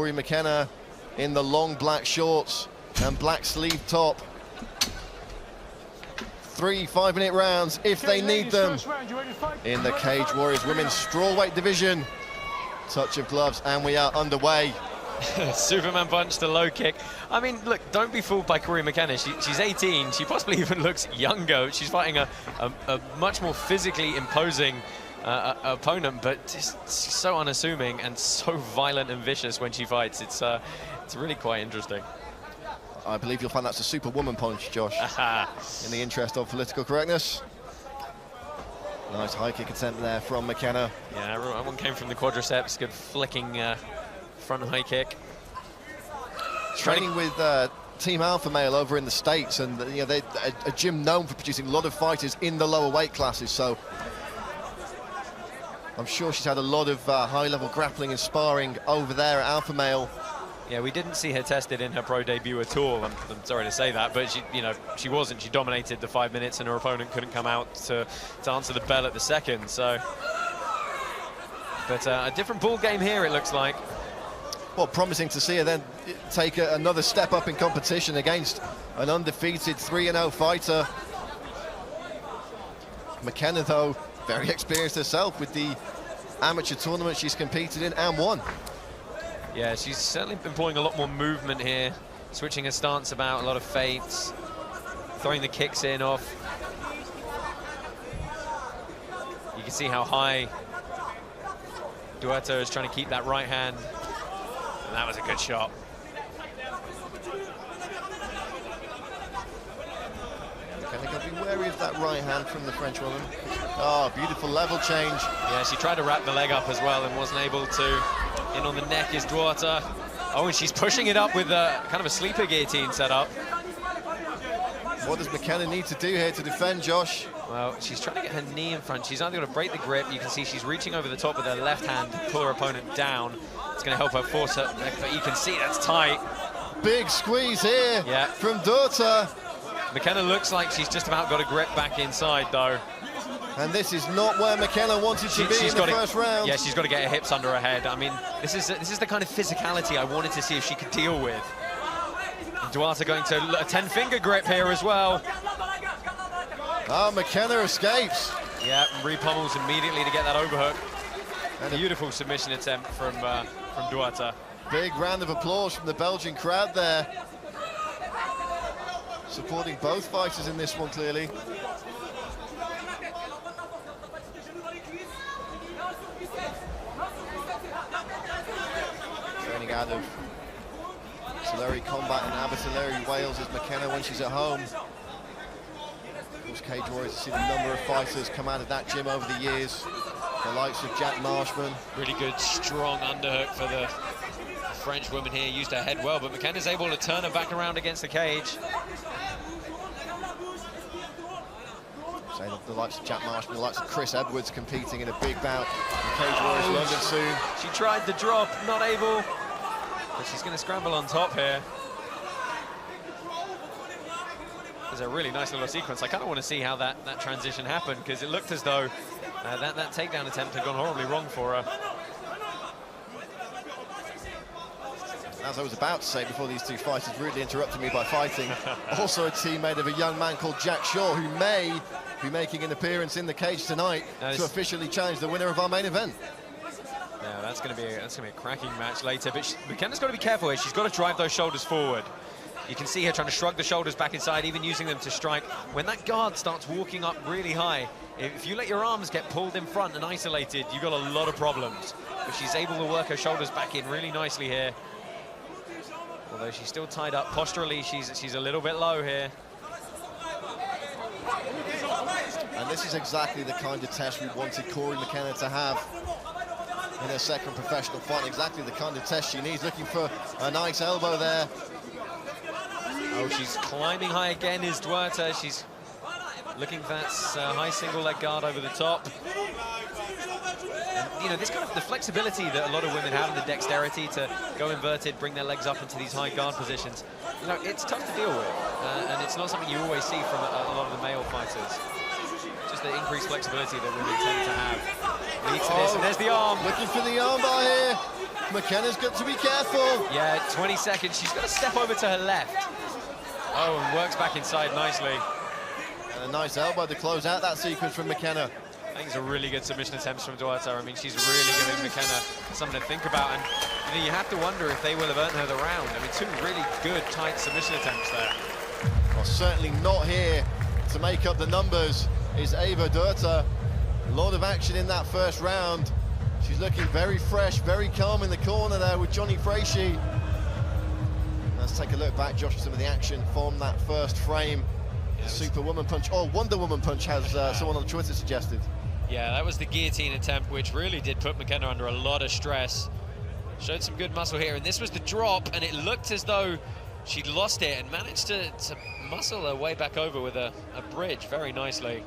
Cory McKenna in the long black shorts and black sleeve top. 3 5-minute rounds if they need them in the Cage Warriors women's strawweight division. Touch of gloves and we are underway. Superman punch to low kick. I mean, look, don't be fooled by Cory McKenna. She's 18. She possibly even looks younger. She's fighting a much more physically imposing opponent, but she's so unassuming and so violent and vicious when she fights. It's really quite interesting. I believe you'll find that's a superwoman punch, Josh, in the interest of political correctness. Nice high kick attempt there from McKenna. Yeah, everyone came from the quadriceps. Good flicking front high kick. Training with Team Alpha Male over in the States, and you know, they're a gym known for producing a lot of fighters in the lower weight classes, so I'm sure she's had a lot of high-level grappling and sparring over there at Alpha Male. Yeah, we didn't see her tested in her pro debut at all. I'm sorry to say that, but she wasn't. She dominated the 5 minutes, and her opponent couldn't come out to answer the bell at the second. So, but a different ball game here, it looks like. Well, promising to see her then take another step up in competition against an undefeated 3-0 fighter. McKenna, though, very experienced herself with the amateur tournament she's competed in and won. Yeah, she's certainly employing a lot more movement here, switching her stance about, a lot of feints, throwing the kicks in off. You can see how high Dourthe is trying to keep that right hand, and that was a good shot. McKenna going to be wary of that right hand from the French woman. Oh, beautiful level change. Yeah, she tried to wrap the leg up as well and wasn't able to. In on the neck is Dourthe. Oh, and she's pushing it up with kind of a sleeper guillotine set up. What does McKenna need to do here to defend, Josh? Well, she's trying to get her knee in front. She's either going to break the grip. You can see she's reaching over the top with her left hand to pull her opponent down. It's going to help her force her, but you can see that's tight. Big squeeze here from Dourthe. McKenna looks like she's just about got a grip back inside, though. And this is not where McKenna wanted to be in the first round. Yeah, she's got to get her hips under her head. I mean, this is the kind of physicality I wanted to see if she could deal with. And Dourthe going to a 10-finger grip here as well. Oh, McKenna escapes. Yeah, re-pummels immediately to get that overhook. And a beautiful submission attempt from Dourthe. Big round of applause from the Belgian crowd there. Supporting both fighters in this one, clearly. Training out of Tulare Combat in Abertillery, Wales, as McKenna when she's at home. Of course, Cage Warriors have seen a number of fighters come out of that gym over the years. The likes of Jack Marshman. Really good, strong underhook for the French woman here. Used her head well, but McKenna's able to turn her back around against the cage. The likes of Jack Marshman, the likes of Chris Edwards competing in a big bout in Cage Warriors London soon. She tried the drop, not able, but she's going to scramble on top here. There's a really nice little sequence. I kind of want to see how that transition happened, because it looked as though that takedown attempt had gone horribly wrong for her. As I was about to say before these two fighters rudely interrupted me by fighting, also a teammate of a young man called Jack Shaw, who may be making an appearance in the cage tonight to officially challenge the winner of our main event. Yeah, that's going to be a cracking match later. But McKenna's got to be careful here. She's got to drive those shoulders forward. You can see her trying to shrug the shoulders back inside, even using them to strike. When that guard starts walking up really high, if you let your arms get pulled in front and isolated, you've got a lot of problems. But she's able to work her shoulders back in really nicely here. Although she's still tied up posturally, she's a little bit low here. And this is exactly the kind of test we wanted Cory McKenna to have in her second professional fight. Exactly the kind of test she needs. Looking for a nice elbow there. Oh, she's climbing high again, is Dourthe. She's looking for that high single leg guard over the top. And, you know, this kind of the flexibility that a lot of women have, and the dexterity to go inverted, bring their legs up into these high guard positions. You know, it's tough to deal with, and it's not something you always see from a lot of the male fighters. Just the increased flexibility that women tend to have leads to this, and there's the arm. Looking for the arm bar here. McKenna's got to be careful. Yeah, 20 seconds. She's got to step over to her left. Oh, and works back inside nicely. And a nice elbow to close out that sequence from McKenna. I think it's a really good submission attempt from Dourthe. I mean, she's really giving McKenna something to think about. And you have to wonder if they will have earned her the round. I mean, two really good, tight submission attempts there. Well, certainly not here to make up the numbers is Eva Dourthe. A lot of action in that first round. She's looking very fresh, very calm in the corner there with Johnny Fraiche. Let's take a look back, Josh, at some of the action from that first frame. The Superwoman punch, or Wonder Woman punch, has someone on Twitter suggested. Yeah, that was the guillotine attempt, which really did put McKenna under a lot of stress. Showed some good muscle here, and this was the drop, and it looked as though she'd lost it and managed to muscle her way back over with a bridge very nicely.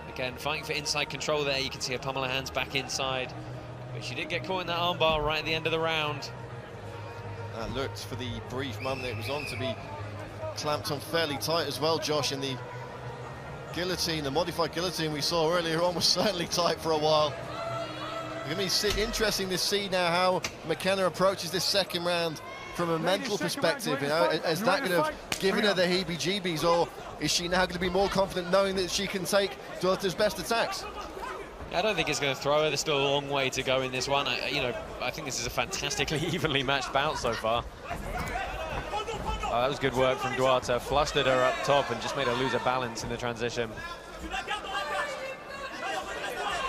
Again, fighting for inside control there. You can see her pummel her hands back inside. But she did get caught in that armbar right at the end of the round. That looked, for the brief moment it was on, to be clamped on fairly tight as well, Josh. And the guillotine, the modified guillotine we saw earlier on, was certainly tight for a while. It's going to be interesting to see now how McKenna approaches this second round from a mental perspective. You know, is that going to have given her the heebie-jeebies, or is she now going to be more confident knowing that she can take Dourthe's best attacks? I don't think it's going to throw her. There's still a long way to go in this one. I think this is a fantastically evenly matched bout so far. Oh, that was good work from Dourthe. Flustered her up top and just made her lose her balance in the transition.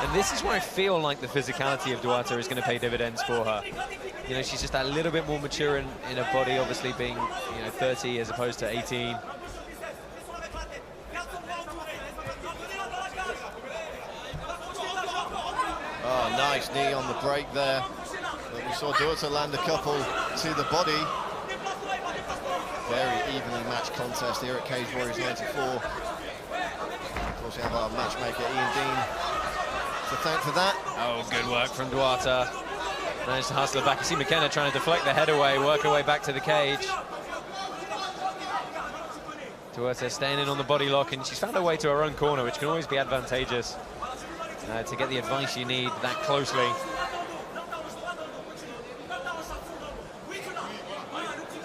And this is where I feel like the physicality of Dourthe is going to pay dividends for her. You know, she's just that little bit more mature in her body, obviously being, 30 as opposed to 18. Oh, nice knee on the break there. But we saw Dourthe land a couple to the body. Very evenly matched contest here at Cage Warriors 94. Of course, we have our matchmaker Ian Dean to thank for that. Oh, good work from Dourthe. Managed to hustle her back. You see McKenna trying to deflect the head away, work her way back to the cage. Dourthe staying in on the body lock, and she's found her way to her own corner, which can always be advantageous to get the advice you need that closely.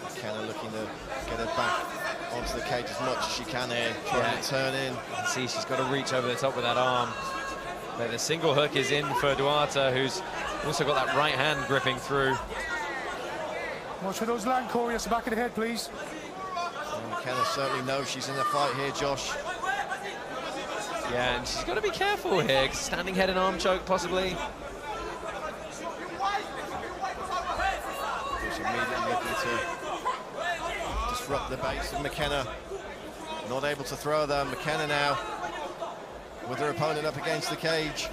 McKenna looking to get her back onto the cage as much as she can here, trying to turn in. You can see she's got to reach over the top with that arm. But the single hook is in for Dourthe, who's also got that right hand gripping through. Watch for those land, Cory. That's the back of the head, please. And McKenna certainly knows she's in a fight here, Josh. Yeah, and she's got to be careful here. Standing head and arm choke, possibly. She's immediately looking to disrupt the base of McKenna. Not able to throw there. McKenna now with her opponent up against the cage.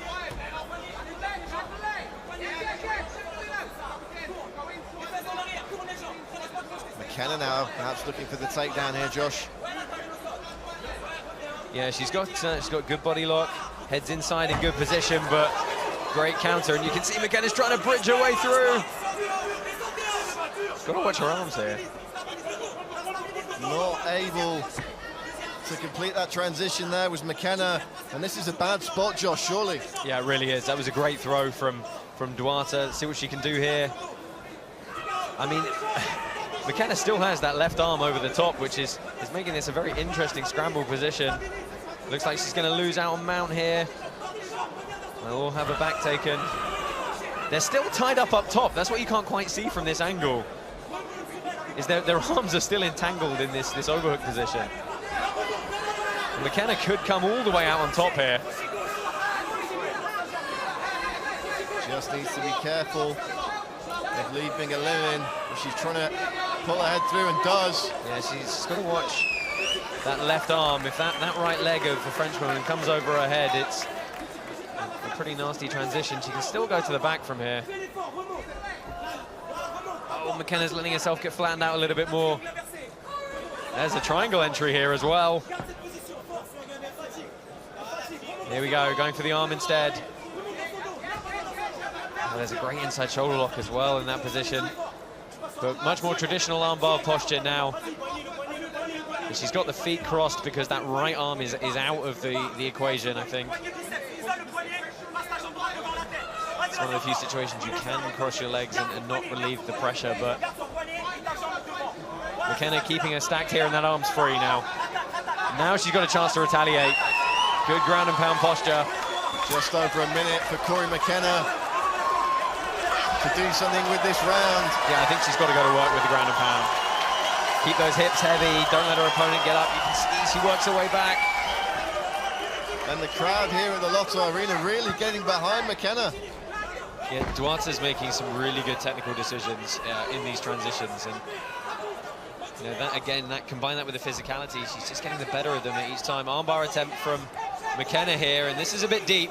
McKenna now perhaps looking for the takedown here, Josh. Yeah, she's got good body lock, heads inside in good position, but great counter, and you can see McKenna's trying to bridge her way through. Got to watch her arms here. Not able to complete that transition there was McKenna, and this is a bad spot, Josh, surely. Yeah, it really is. That was a great throw from Dourthe. Let's see what she can do here. I mean, McKenna still has that left arm over the top, which is making this a very interesting scramble position. Looks like she's going to lose out on mount here. They'll all have her back taken. They're still tied up top. That's what you can't quite see from this angle. Is their arms are still entangled in this overhook position. And McKenna could come all the way out on top here. Just needs to be careful of leaving a limb if she's trying to pull her head through, and does. Yeah, she's got to watch that left arm. If that right leg of the Frenchwoman comes over her head, it's a pretty nasty transition. She can still go to the back from here. Oh, McKenna's letting herself get flattened out a little bit more. There's a triangle entry here as well. Here we go, going for the arm instead. Oh, there's a great inside shoulder lock as well in that position. But much more traditional armbar posture now. And she's got the feet crossed because that right arm is out of the equation, I think. one of the few situations you can cross your legs and not relieve the pressure, but McKenna keeping her stacked here, and that arm's free now. Now she's got a chance to retaliate. Good ground and pound posture. Just over a minute for Cory McKenna to do something with this round. Yeah, I think she's got to go to work with the ground and pound. Keep those hips heavy, don't let her opponent get up. You can see she works her way back. And the crowd here at the Lotto Arena really getting behind McKenna. Yeah, Dourthe's making some really good technical decisions in these transitions, and you know, that again, combine that with the physicality, she's just getting the better of them at each time. Armbar attempt from McKenna here, and this is a bit deep.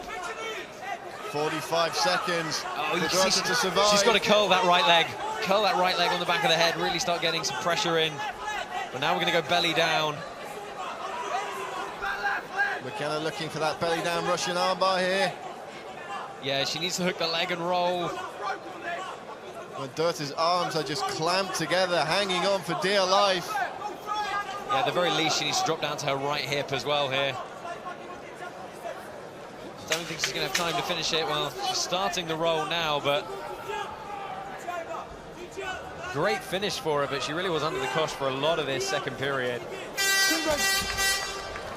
45 seconds Oh, for you Dourthe see, to survive. she's got to curl that right leg. Curl that right leg on the back of the head, really start getting some pressure in. But now we're going to go belly down. McKenna looking for that belly down Russian armbar here. Yeah, she needs to hook the leg and roll. When Dourthe's arms are just clamped together, hanging on for dear life. Yeah, at the very least, she needs to drop down to her right hip as well here. Don't think she's going to have time to finish it. Well, she's starting the roll now, but great finish for her, but she really was under the cosh for a lot of this second period.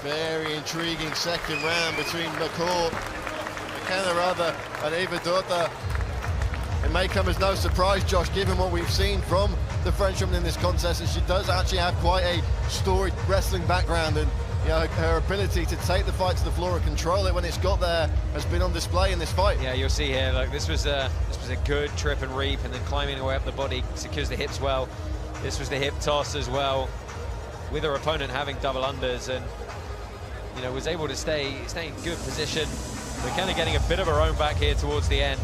Very intriguing second round between McKenna rather, and Eva Dourthe. It may come as no surprise, Josh, given what we've seen from the Frenchwoman in this contest, and she does actually have quite a storied wrestling background, and you know, her ability to take the fight to the floor and control it when it's got there has been on display in this fight. Yeah, you'll see here, look, this was a good trip and reap, and then climbing her way up the body, secures the hips well. This was the hip toss as well, with her opponent having double unders, and you know, was able to stay in good position. McKenna getting a bit of her own back here towards the end.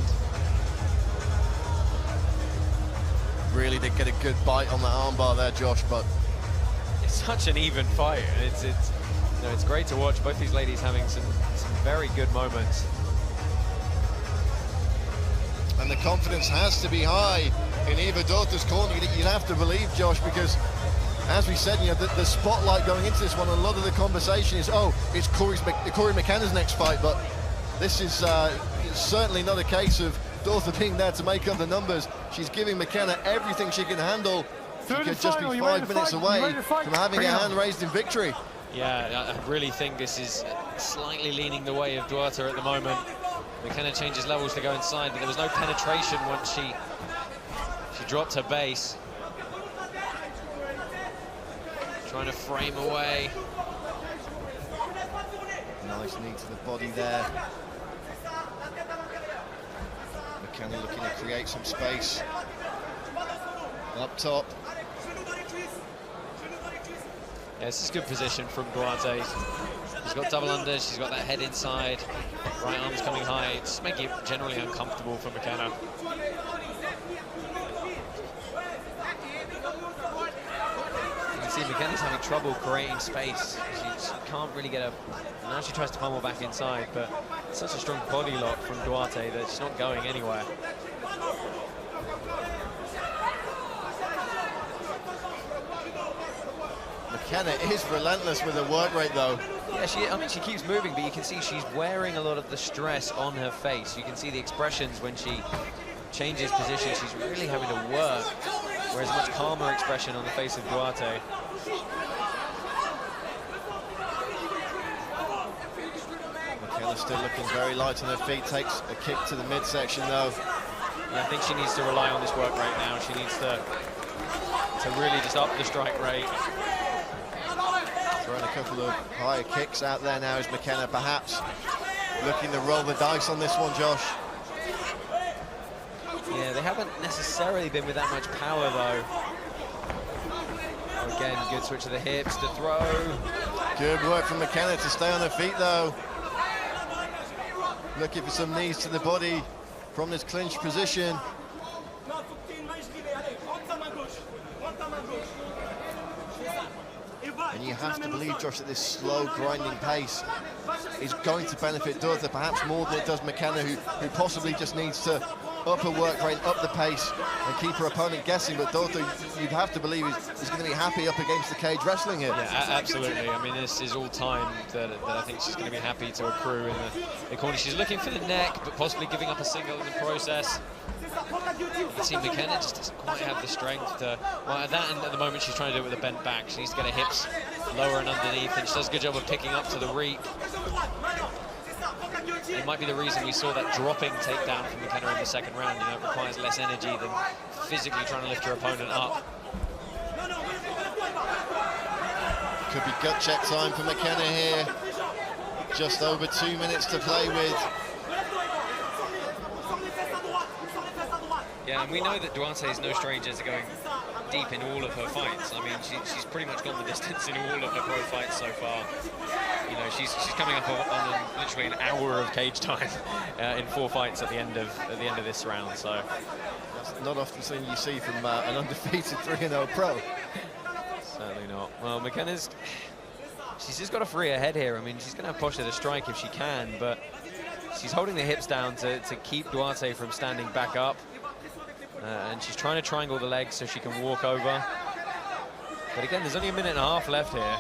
Really did get a good bite on that armbar there, Josh, but it's such an even fight. It's you know, it's great to watch both these ladies having some very good moments. And the confidence has to be high in Eva Dourthe's corner. You'd have to believe, Josh, because as we said, you know, the spotlight going into this one, a lot of the conversation is, oh, it's Cory McKenna's next fight, but this is certainly not a case of Dourthe being there to make up the numbers. She's giving McKenna everything she can handle. She could just be 5 minutes away from having a hand raised in victory. Yeah, I really think this is slightly leaning the way of Dourthe at the moment. McKenna changes levels to go inside, but there was no penetration once she dropped her base. Trying to frame away. Nice knee to the body there. McKenna looking to create some space up top. Yeah, this is good position from Dourthe. She's got double unders, she's got that head inside, right arm's coming high. It's making it generally uncomfortable for McKenna. You can see McKenna's having trouble creating space. She can't really get up. Now she tries to pummel back inside, but it's such a strong body lock from Dourthe that she's not going anywhere. McKenna is relentless with her work rate, though. Yeah, I mean, she keeps moving, but you can see she's wearing a lot of the stress on her face. You can see the expressions when she changes position. She's really having to work, whereas a much calmer expression on the face of Dourthe. McKenna still looking very light on her feet, takes a kick to the midsection, though. Yeah, I think she needs to rely on this work rate now. She needs to really just up the strike rate. Throwing a couple of higher kicks out there now is McKenna, perhaps looking to roll the dice on this one, Josh. Yeah, they haven't necessarily been with that much power, though. Oh, again, good switch of the hips to throw. Good work from McKenna to stay on her feet, though. Looking for some knees to the body from this clinch position. And you have to believe, Josh, that this slow grinding pace is going to benefit Dourthe perhaps more than it does McKenna, who possibly just needs to up her work rate, up the pace, and keep her opponent guessing. But Dourthe, you'd have to believe is going to be happy up against the cage wrestling here. Yeah, absolutely. I mean, this is all time that I think she's going to be happy to accrue in the corner. She's looking for the neck, but possibly giving up a single in the process. You see McKenna just doesn't quite have the strength to, well, at that end, at the moment she's trying to do it with a bent back. She needs to get her hips lower and underneath, and she does a good job of picking up to the reap. It might be the reason we saw that dropping takedown from McKenna in the second round. You know, it requires less energy than physically trying to lift your opponent up. Could be gut check time for McKenna here. Just over 2 minutes to play with. Yeah, and we know that Dourthe is no stranger to going deep in all of her fights. I mean, she's pretty much gone the distance in all of her pro fights so far. You know, she's coming up on literally an hour of cage time in 4 fights at the end of this round. So that's not often something you see from an undefeated 3-0 pro. Certainly not. Well, McKenna's, she's just got to free her head here. I mean, she's going to have posture to strike if she can, but she's holding the hips down to keep Dourthe from standing back up. And she's trying to triangle the legs so she can walk over. But again, there's only a minute and a half left here.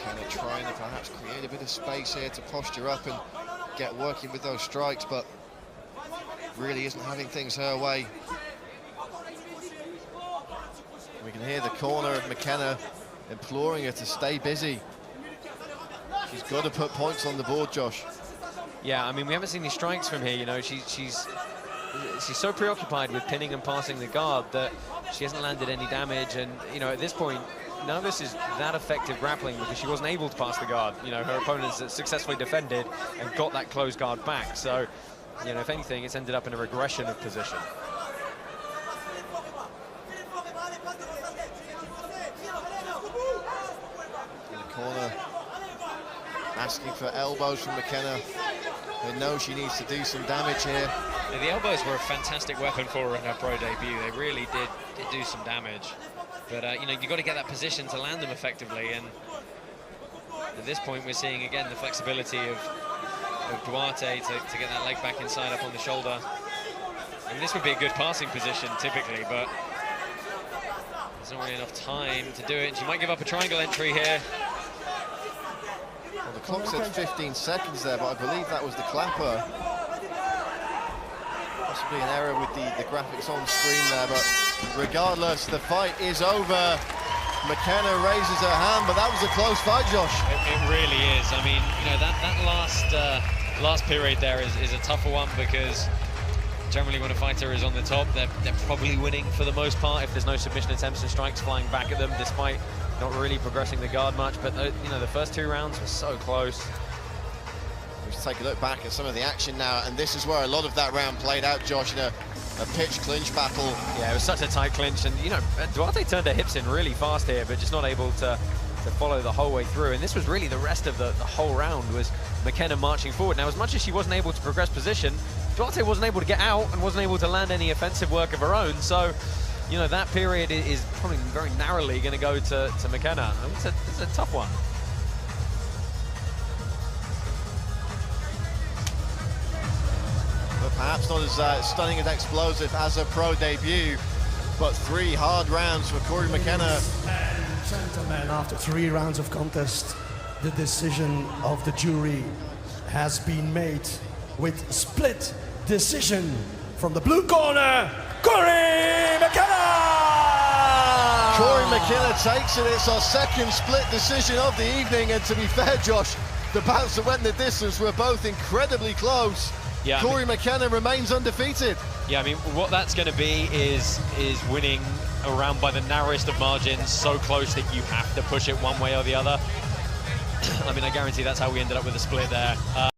Kind of trying to perhaps create a bit of space here to posture up and get working with those strikes, but really isn't having things her way. We can hear the corner of McKenna imploring her to stay busy. She's got to put points on the board, Josh. Yeah, I mean, we haven't seen any strikes from here. You know, she's so preoccupied with pinning and passing the guard that she hasn't landed any damage. And, you know, at this point, none of this is that effective grappling because she wasn't able to pass the guard. You know, her opponents successfully defended and got that closed guard back. So, you know, if anything, it's ended up in a regression of position. In the corner, asking for elbows from McKenna. They know she needs to do some damage here. Yeah, the elbows were a fantastic weapon for her in her pro debut. They really did do some damage. But, you know, you've got to get that position to land them effectively. And at this point, we're seeing, again, the flexibility of Dourthe to get that leg back inside up on the shoulder. I mean, this would be a good passing position, typically, but there's not really enough time to do it. She might give up a triangle entry here. Well, the clock said 15 seconds there, but I believe that was the clapper. Possibly an error with the graphics on screen there, but regardless, the fight is over. McKenna raises her hand, but that was a close fight, Josh. It really is. I mean, you know, that last period there is a tougher one because generally when a fighter is on the top, they're probably winning for the most part if there's no submission attempts and strikes flying back at them, despite not really progressing the guard much. But you know, the first 2 rounds were so close. Let's take a look back at some of the action now, and this is where a lot of that round played out, Josh, in a pitch clinch battle. Yeah, it was such a tight clinch, and you know, Dourthe turned her hips in really fast here, but just not able to follow the whole way through. And this was really the rest of the whole round, was McKenna marching forward. Now, as much as she wasn't able to progress position, Dourthe wasn't able to get out and wasn't able to land any offensive work of her own. So, you know, that period is probably very narrowly going to go to McKenna. I mean, it's a tough one. But perhaps not as stunning and explosive as her pro debut, but 3 hard rounds for Cory McKenna. Gentlemen, after 3 rounds of contest, the decision of the jury has been made with split decision from the blue corner, Cory McKenna! Cory McKenna takes it. It's our second split decision of the evening, and to be fair, Josh, the bouts that went the distance were both incredibly close. Yeah, Cory McKenna remains undefeated. Yeah, I mean, what that's going to be is winning around by the narrowest of margins, so close that you have to push it one way or the other. I mean, I guarantee that's how we ended up with a split there.